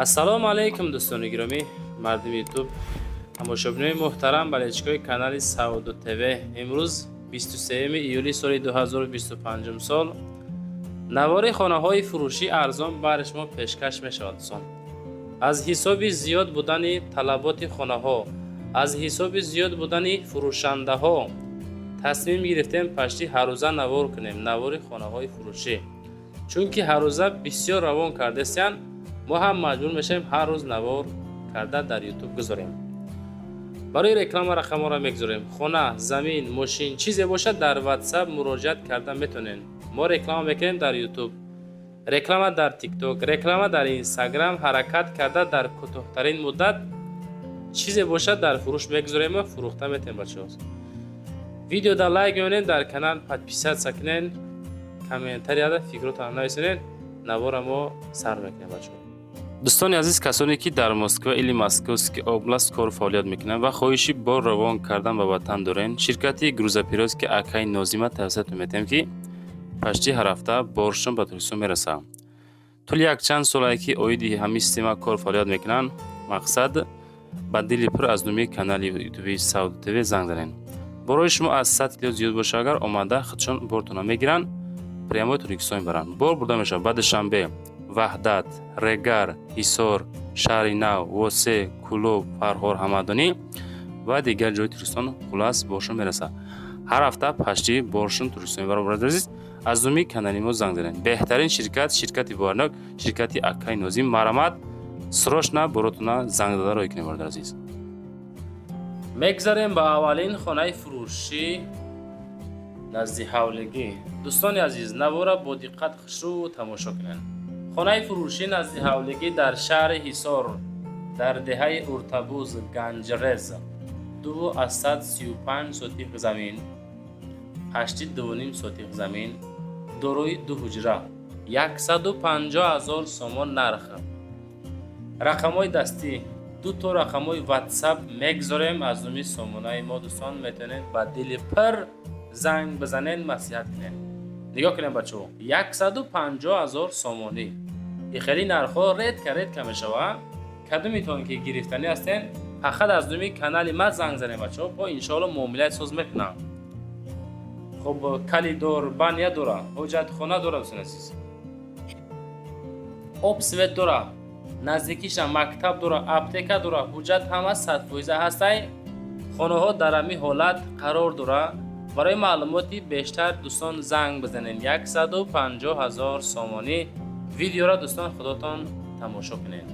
ассалому алайкум дӯстони гиромӣ, мардуми ютуб, тамошобинони муҳтарам ба лечкаи канали Сауду ТВ. Имрӯз 23 июли соли 2025 сол навори хонаҳои фурӯшӣ арзон бар шумо пешкаш мешавад. Дӯстон, аз ҳисоби зиёд будани талаботи хонаҳо, аз ҳисоби зиёд будани фурӯшандаҳо тасмим гирифтем пашти ҳаррӯза навор кунем, навори хонаҳои фурӯшӣ. Чунки ҳаррӯза бисёр равон кардастанд, мо ҳам маҷбур мешавем ҳар рӯз навор карда дар ютуб гузорем. барои реклама рақамҳоро мегузорем. Хона, замин, мошин чизе бошад, дар WhatsApp муроҷиат карда метавонем. Мо реклама мекунем дар ютуб, реклама дар TikTok, реклама дар Instagram, ҳаракат карда дар кӯтоҳтарин муддат чизе бошад дар фурӯш мегузорем ва фурӯхта метавонем. бачаҳо, видеода лайк меонем, дар канал подписатсия кунен, комментарияда фикротонро нависонен, навора мо сар мекунем. бачаҳо, дӯстони азиз, касоне ки дар Москва или Московский област кор фаъолият мекунанд ва хоҳиши бор равон кардан ба ватан дорен, ширкати грузопирёзки Акаи Нозима тавсиятон метаҳем ки пашти ҳар ҳафта боршон ба Туркистон мерасад. тӯли якчанд солае ки оиди ҳамин система кор фаъолият мекунанд. Мақсад ба дили пур аз номи канали ютуби Сауду ТВ занг занед. борои шумо аз 100 кило зиёд боша, агар омада худшон бортонро мегиранд, прямои Туркистон баранд. бор бурда мешавад ба Душанбе, Ваҳдат, Регар, Ҳисор, Шаҳри Нав, Восе, Кӯлоб, Фарҳор, Ҳамадонӣ ва дигар ҷойи Туркистон хулас боршон мерасад. ҳар ҳафта пашти боршон Туркистон баробар азиз, аз номи канали мо занг занед. беҳтарин ширкат, ширкати боварнок, ширкати Акаи Нозим. марамат срочно боротона занг дада роҳӣ кунед. бародар азиз, мегзарем ба аввалин хонаи фурӯшӣ назди ҳавлигӣ. дӯстони азиз, навора бо диққат хушрӯ тамошо кунед. хонаи фурӯшӣ назди ҳавлигӣ дар шаҳри Ҳисор, дар деҳаи Уртабуз, Ганҷрез, 235 сотих замин, 8.5 сотих замин, дорои 2 ҳуҷра, 150 000 сомон нарх. рақамҳои дастӣ, 2 рақамҳои WhatsApp мегзорем аз номи сомонаи мо. дӯстон, метавонед ба дили пир занг бизанед, маслиҳат кунед. нигоҳ кунед бачаҳо, 150 000 сомонӣ. ин хеле нархҳо редка мешавад. кадумитон ки гирифтанӣ ҳастен, фақат аз номи канали ма занг занед бачаҳо, мо иншоалло муомилаи соз мекунам. хуб, калидор, баня дора, ҳоҷатхона дора, дӯстони азиз, обсвет дора, наздикиша мактаб дора, аптека дора, ҳуҷҷат ҳама 100% ҳастай. хонаҳо дар ҳамин ҳолат қарор дора. барои маълумоти бештар дӯстон занг бизанед. 150 000 сомонӣ. видеоро дӯстон худотон тамошо кунед.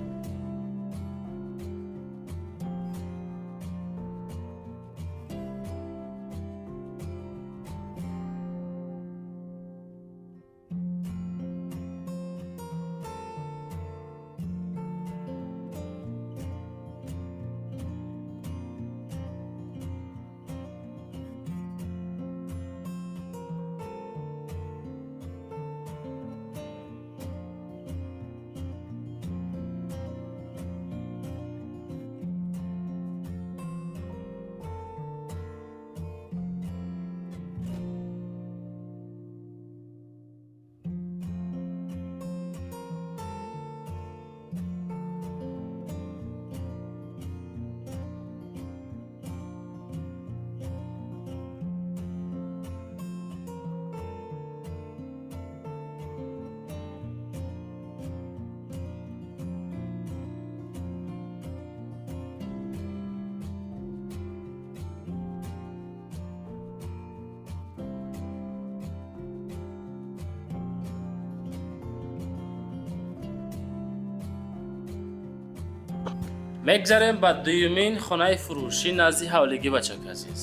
мегзарем ба дуюмин хонаи фурӯшӣ назди ҳавлигӣ. бачаки азиз,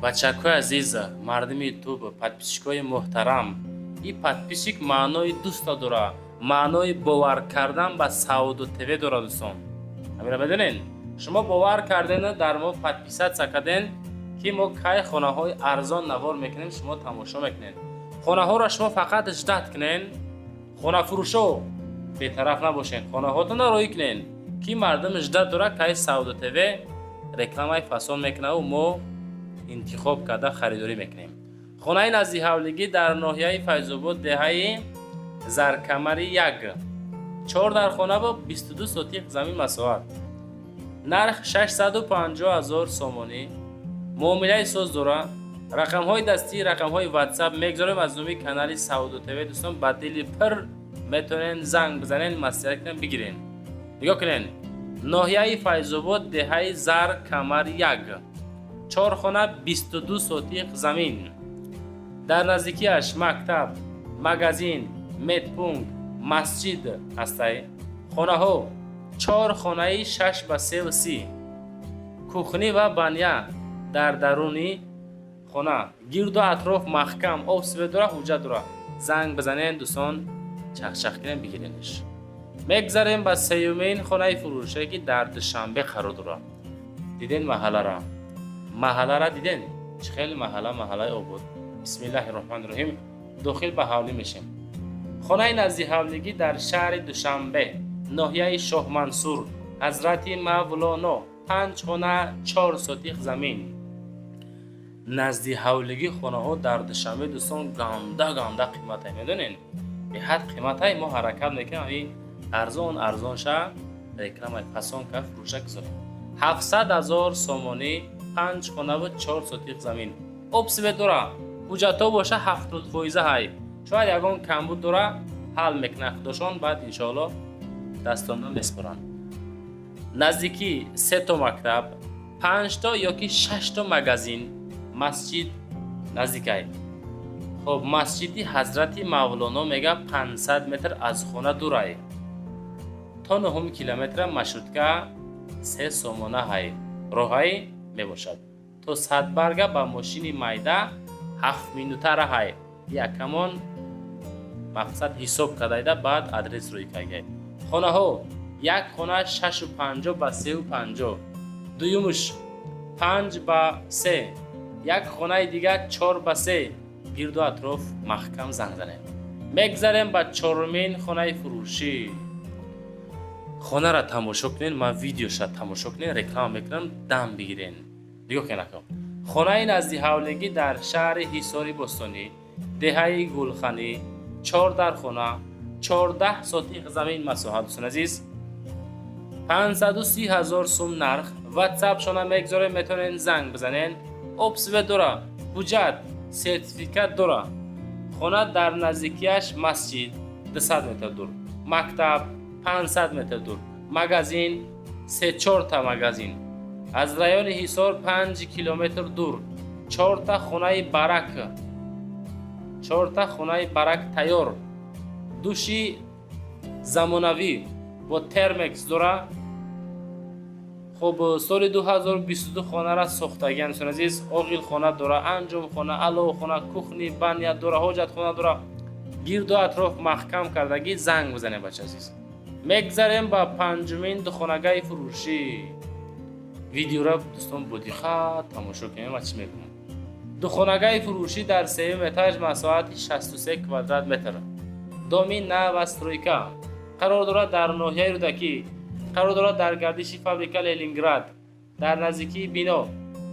бачакҳои азиз, мардуми ютуб, подписчикҳои муҳтарам, ин подписчик маънои дӯста дора, маънои бовар кардан ба Сауду ТВ дора. дӯстон, ҳамира медонед, шумо бовар карден, дар мо подписатсия карден ки мо кай хонаҳои арзон навор мекунем, шумо тамошо мекунед. хонаҳоро шумо фақат ждат кунед. хонафурӯшо бетараф набошед, хонаҳотонро роҳӣ кунед ки мардум ждат дора кай Сауду ТВ рекламаи фасон мекунад ва мо интихоб карда харидорӣ мекунем. хонаи назди ҳавлигӣ дар ноҳияи Файзобод, деҳаи Заркамари 1, 4 در خانه با 22 سوتیق زمین مساحت. نرخ 650,000 سومانی. معامله سوز داره. رقم های دستی، رقم های واتساپ میگذاریم از نومی کانال سعود و تیوی. دوستان با دل پر میتونین زنگ بزنین، مشورت کنین، بگیرین. نگاه کنین. ناحیه فیض‌آباد، دهه زر، کمر 1. 4 خانه 22 سوتیق زمین. در نزدیکیش مکتب، مغازین، میتپونگ، مسجد هسته. خانه ها 4 خانه 6 به 3 و 30. کوخنی و بانیا در درونی خانه. گرد و اطراف محکم، آب سفید داره، حجت داره. زنگ بزنین دوستان، چخ کنین بگیرینش. میگذاریم به سیومین خانه فروشه که در دوشنبه قرار داره. دیدین محله را دیدین؟ چه خیلی محله آباد. بسم الله الرحمن الرحیم. داخل به حوالی میشیم. خانه نزدیک حوالگی در شهر دوشنبه، ناحیه شاه منصور، حضرت مولانا. 5 خانه 4 سوتیق زمین. نزدیک حوالگی خانه ها در دوشنبه دوستان گنده قیمت های میدونین. به حد قیمت های ما حرکت میکنیم. این ارزان شه رکلام های پسان که فروشه گذاریم. 700,000 سومانی. 5 خانه و 4 سوتیق زمین. آب سفید داره. حجت ها باشه 70% های. شاید یکان کمبود داره، حل میکنه خودشان، بعد انشاءالله دستان میسپرن. نزدیکی 3 تا مکتب، 5 تا یا که 6 تا مغازین، مسجد نزدیکی. خب مسجدی حضرت مولانا میگه 500 متر از خانه دوره. تا 9 کیلومتر مشروطه 3 سومانه های راهی میباشد. تو 100 برگه با ماشین میده 7 مینوته های. یک کمان مقصد حساب کردیده، بعد ادرس روی کردید. خانه ها یک خانه 650 به 350. دویمش 5 به 3. یک خانه دیگه 4 به 3. گرد و اطراف محکم زنگ زنه. میگذاریم به 4مین خانه فروشی. خانه را تماشا کنین، من ویدیوش را تماشا کنین، رکلام میکنم، دم بگیرین. دیگه که نکنم. خانه نزدیک حوالگی در شهر حصاری بستانی، دهه گلخانی. 4 در خانه 14 سوتیق زمین مساحت. دوستان عزیز 530,000 سوم نرخ. واتساپ شما میگذاریم، میتونین زنگ بزنین. آب سفید داره، حجت، سرتیفیکت داره. خانه در نزدیکیش مسجد 200 متر دور، مکتب 500 متر دور، مغازین 3-4 تا مغازین. از رایون حصار 5 کیلومتر دور. 4 تا خانه برک، 4 تا خانه برک تیار. دوشی زمانوی با ترمکس داره. خب سال 2022 خانه را ساختگی انسان عزیز. آقیل خانه داره، انجام خانه، علاوه خانه، کوخنی، بانیا داره، حاجت خانه داره. گرد و اطراف محکم کردگی. زنگ بزنه بچه عزیز. میگذاریم با 5مین دخانگاه فروشی. ویدیو را دوستان بودی خواهد تماشا کنیم. من چی میگم؟ دخانگاه فروشی در 3 اتاج مساحت 63 کوادرات متر. دومی نو استرویکا قرار دارد در ناحیه رودکی. قرار دارد در گردش فابریکا لنینگراد در نزدیکی بینو.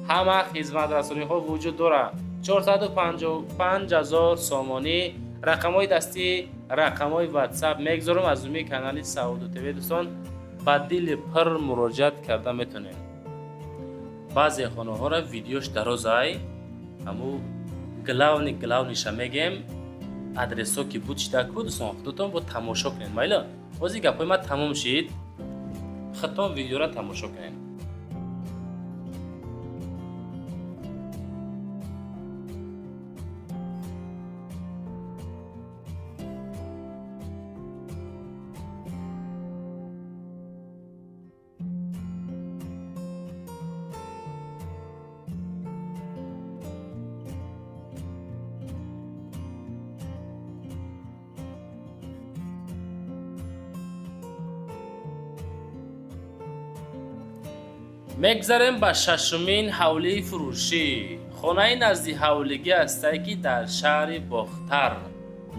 همه خدمت رسانی ها وجود دارد. 455,000 سومانی. رقم های دستی، رقم های واتساپ میگذارم از دومی کانال سعود و تیوی. دوستان با دل پر مراجعت کرده میتونین. بعضی خانه ها را ویدیوش درازای همو گلاونیش میگیم. ادرس ها که بود چیده که دوستان خودتون با تماشا کنین. مایلا بازی گپای ما تمام شید، خودتون ویدیو را تماشا کنین. میگذاریم به 6مین حوله فروشی. خانه نزدیک حولگی است که در شهر باختر،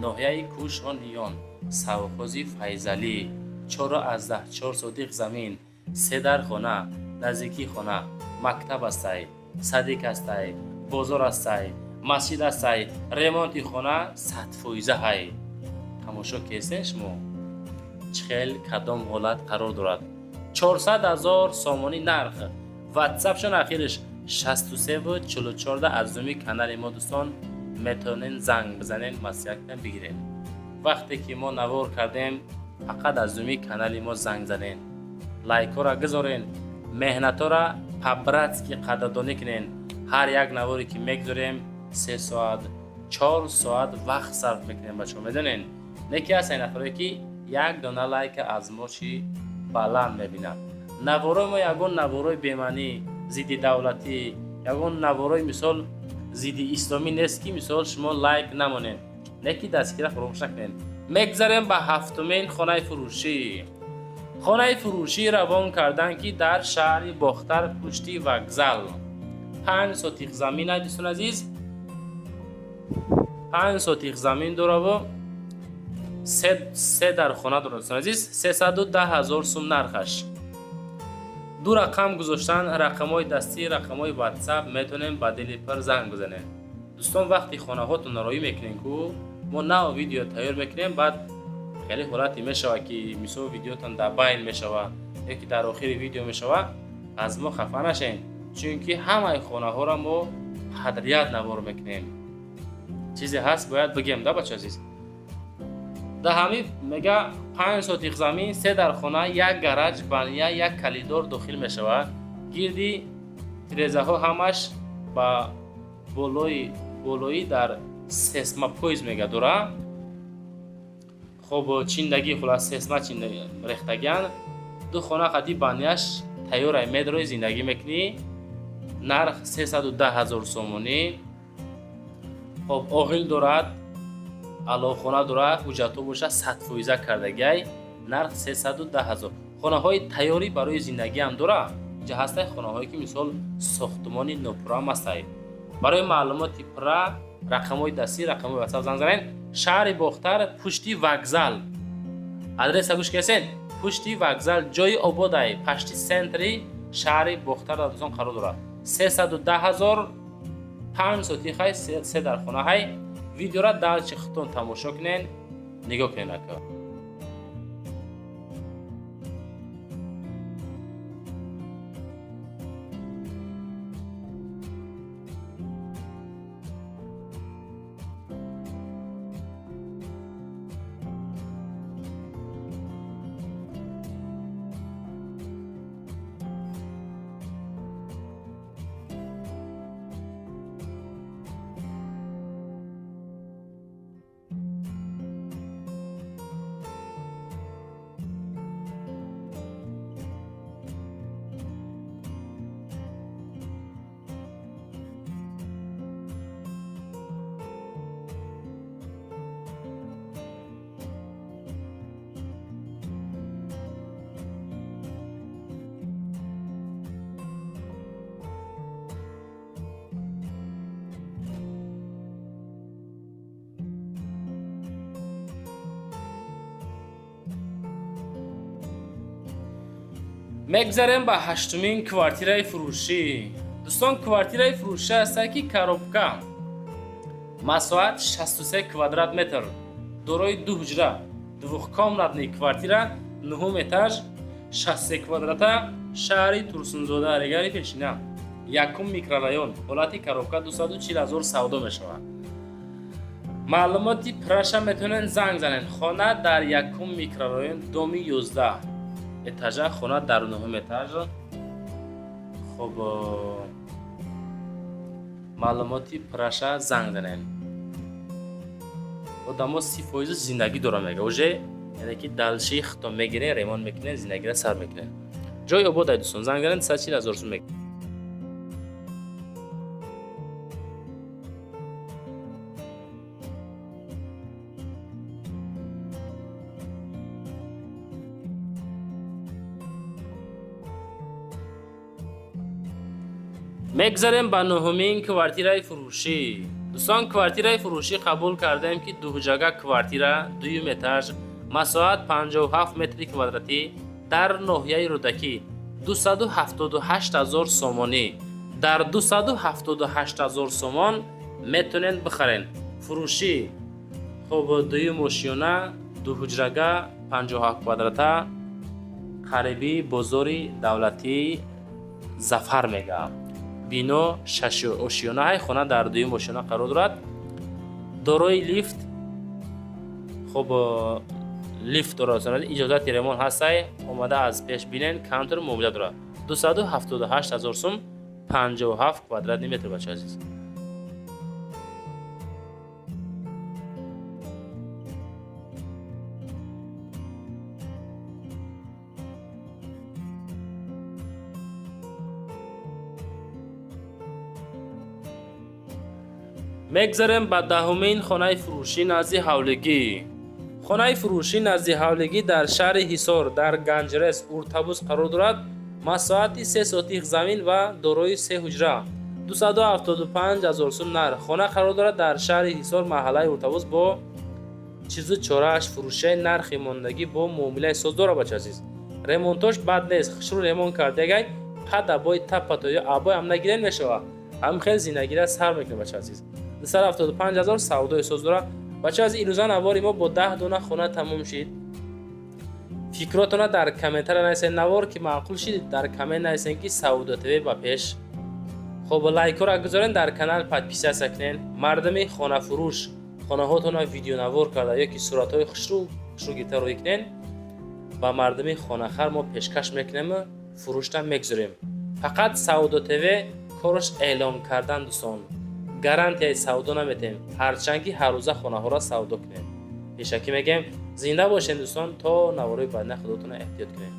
ناحیه کوشانیان، سوخوزی فیضلی. 4 سوتیق زمین، 3 در خانه، نزدیکی خانه، مکتب است، صدیق است، بازار است، مسجد است، ریمونت خانه 100% های. تماشا کیسه شما چخیل کدام حالت قرار دارد. 400,000 سامانی نرخ. واتساپشون اخیرش 63 و 44 از دومی کانال ما دوستان میتونین زنگ بزنین مسیحک بگیرین. وقتی که ما نوار کردیم فقط از دومی کانال ما زنگ زنین، لایک ها را گذارین، مهنت ها را پبرت که قدردانی کنین. هر یک نواری که میگذاریم 3 ساعت 4 ساعت وقت صرف میکنیم بچه ها. میدونین یکی از این نفرایی که یک دانه لایک از ما چی بلند میبینن. نوارای ما یگون نوارای بیمانی ضد دولتی، یگون نوارای مثال ضد اسلامی نیست که مثال شما لایک نمونین، نکی دستگیره فراموش نکنین. میگذاریم به هفتمین خانه فروشی. خانه فروشی روان کردن که در شهر باختر پشتی وگزل 5 سوتیق زمین های دوستان عزیز، 5 سوتیق زمین داره و 3 در خانه داره دوستان عزیز. 310,000 سوم نرخش. 2 رقم گذاشتن، رقم های دستی، رقم های واتساپ، میتونیم با دیلیپر زنگ بزنیم. دوستان وقتی خانه هاتون نرایی میکنین که ما نو ویدیو تیار میکنیم، بعد خیلی حالتی میشوه که مثلا ویدیوتون در بین میشوه یکی در آخر ویدیو میشوه، از ما خفه نشین، چون که همه خانه ها را ما حدریت نوار میکنیم. چیزی هست باید بگیم ده بچه عزیز. در همین میگه 5 سوتیق زمین، 3 در خانه، 1 گراج، بانیا، 1 کلیدور داخل میشوه. گیردی تریزه ها همش با بولوی در سسما پویز میگه دوره. خب چیندگی خلاص سسما چیندگی رختگان. 2 خانه خطی بانیاش تیاره میدروی زندگی میکنی. نرخ 310,000 سومونی. خب آغیل دارد، علاوه خانه داره، حجتو باشه 100% کردگی. نرخ 310,000. خانه های تیاری برای زندگی هم داره. اینجا هسته خانه هایی که مثال ساختمانی نوپرام هسته. برای معلومات پرا رقم های دستی، رقم های واتساپ زنگ زنین. شهر باختر پشتی وگزل. آدرس گوش کسین پشتی وگزل جای آبادای پشتی سنتری شهر باختر در دوستان قرار داره. 310,000 5 سوتیق 3 در خانه های. ویدیو را در چختون تماشا کنین، نگاه کنین اکا. میگذاریم به هشتمین کوارتیره فروشی. دوستان کوارتیره فروشی هست که کاروبکا مساحت 63 کوادرات متر، دارای 2 حجره، 2 کامناتلی کوارتیره، 9 اتاج، 63 کوادراته، شهری تورسونزاده اریگاری پیشینه، یکم میکرورایون. حالتی کاروبکا 240,000 سودا میشوه. معلوماتی پرشا میتونن زنگ زنین. خانه در یکم میکرورایون دومی 11 اتاج، خانه در 9 اتاج. خب معلوماتی پرشا زنگ زنین. آدم 30% زندگی داره میگه اوجه، یعنی که دلشی خطا میگیره، ریمان میکنه، زندگی را سر میکنه. جای آباد دوستان زنگ زنین 140,000 سوم میگه. میگذاریم به نهمین کوارتیره فروشی. دوستان کوارتیره فروشی قبول کردیم که 2 جگه کوارتیره، 2 اتاج، مساحت 57 متر کوادراتی در ناحیه رودکی 278,000 سومانی. در 278,000 سومان میتونین بخرین. فروشی خب 2 ماشینه، 2 حجرگه، 57 квадрата қариби бозори давлати зафар мегӯям. бино 6 ошиёнаи хона дар дуюм ошиёна қарор дорад. дорои лифт, хуб лифт дорад, иҷозати ремонт ҳастай, омада аз пеш бинен, кантор муомила дорад. 278 000 сум, 57 квадратный метр бача азиз. мегзарем ба даҳумин хонаи фурӯшӣ назди ҳавлигӣ. хонаи фурӯшӣ назди ҳавлигӣ дар шаҳри ҳисор дар ганҷрес уртабуз қарор дорад. масоҳати 3 сотих замин ва дорои 3 ҳуҷра. 275 000 сум нарх. хона қарор дорад дар шаҳри ҳисор маҳаллаи уртабуз бо чизу чорааш фурӯшиҳои нархи мондагӣ бо муомилаи создора бача азиз. ремонтош бад нест. хишрӯ ремонт кардагай қад абои таппато ё абой ам нагирен мешава. ам хел зинагира сар мекуне бача азиз. 275 000 савдои создора. бача аз инӯза навори мо бо 10 дона хона тамом шид. фикротона дар комментария нависен. навор ки маъқул шидид дар коммент нависен ки Саудо ТВ ба пеш. хоб лайкора гузорен, дар канал подписаться кунен. мардами хонафурӯш хонаҳотона видеонавор карда ё ки суратҳои хушрӯ гирифта рӯй кунен, ба мардами хонахар мо пешкаш мекунем, фурӯшта мегузорем. фақат Саудо ТВ кораш эълон кардан дӯстон. гарантияи савдо наметем, ҳарчанд ки ҳар рӯза хонаҳоро савдо кунем. пешакӣ мегем зинда бошен дӯстон, то навораи баъдина худотона эҳтиёт кунем.